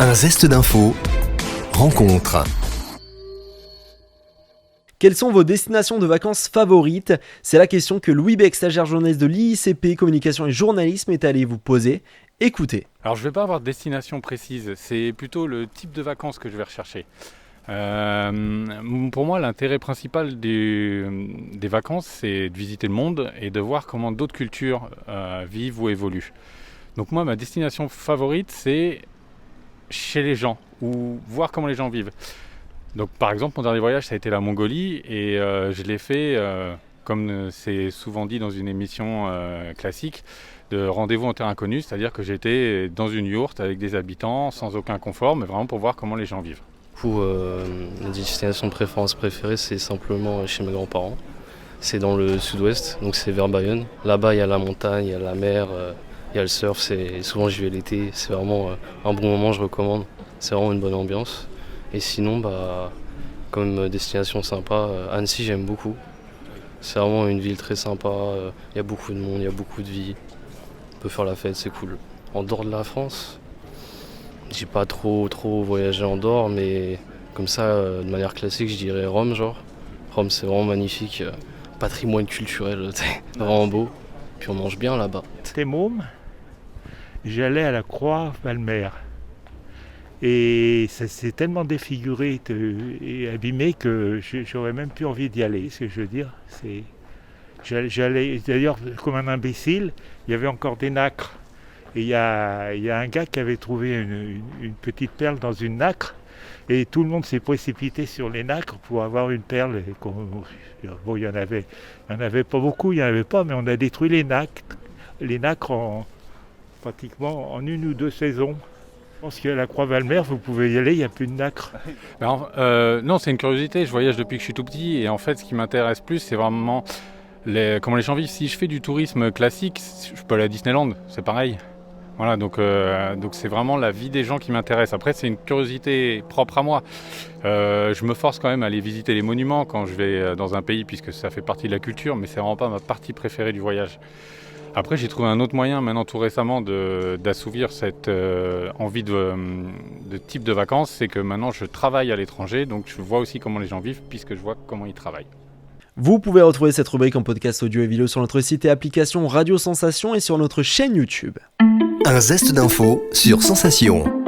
Un zeste d'info, rencontre. Quelles sont vos destinations de vacances favorites ? C'est la question que Louis Bec, stagiaire journaliste de l'IICP Communication et Journalisme, est allé vous poser. Écoutez. Alors je ne vais pas avoir de destination précise, c'est plutôt le type de vacances que je vais rechercher. Pour moi, l'intérêt principal des vacances, c'est de visiter le monde et de voir comment d'autres cultures vivent ou évoluent. Donc moi, ma destination favorite, c'est chez les gens, ou voir comment les gens vivent. Donc par exemple, mon dernier voyage, ça a été la Mongolie, et je l'ai fait, comme c'est souvent dit dans une émission classique, de rendez-vous en terre inconnue, c'est-à-dire que j'étais dans une yourte avec des habitants, sans aucun confort, mais vraiment pour voir comment les gens vivent. Ma destination de préférence préférée, c'est simplement chez mes grands-parents. C'est dans le sud-ouest, donc c'est vers Bayonne. Là-bas, il y a la montagne, il y a la mer, il y a le surf. Souvent, j'y vais l'été. C'est vraiment un bon moment, je recommande. C'est vraiment une bonne ambiance. Et sinon, comme destination sympa, Annecy, j'aime beaucoup. C'est vraiment une ville très sympa. Il y a beaucoup de monde, il y a beaucoup de vie. On peut faire la fête, c'est cool. En dehors de la France, j'ai pas trop voyagé en dehors, mais comme ça, de manière classique, je dirais Rome, genre. Rome, c'est vraiment magnifique. Patrimoine culturel, c'est vraiment beau. Puis on mange bien là-bas. J'étais môme, j'allais à la Croix-Valmer. Et ça s'est tellement défiguré et abîmé que j'aurais même plus envie d'y aller. Ce que je veux dire, j'allais d'ailleurs comme un imbécile, il y avait encore des nacres. Et il y a un gars qui avait trouvé une petite perle dans une nacre. Et tout le monde s'est précipité sur les nacres pour avoir une perle. Bon, il y en avait pas beaucoup, il n'y en avait pas, mais on a détruit les nacres pratiquement en 1 ou 2 saisons. Je pense qu'à la Croix-Valmer, vous pouvez y aller, il n'y a plus de nacre. Non, c'est une curiosité, je voyage depuis que je suis tout petit, et en fait ce qui m'intéresse plus, c'est vraiment comment les gens vivent. Si je fais du tourisme classique, je peux aller à Disneyland, c'est pareil. Voilà, donc c'est vraiment la vie des gens qui m'intéresse. Après, c'est une curiosité propre à moi. Je me force quand même à aller visiter les monuments quand je vais dans un pays, puisque ça fait partie de la culture, mais c'est vraiment pas ma partie préférée du voyage. Après, j'ai trouvé un autre moyen maintenant tout récemment d'assouvir cette envie de type de vacances, c'est que maintenant je travaille à l'étranger, donc je vois aussi comment les gens vivent, puisque je vois comment ils travaillent. Vous pouvez retrouver cette rubrique en podcast audio et vidéo sur notre site et application Radio Sensation et sur notre chaîne YouTube. Un zeste d'info sur Sensation.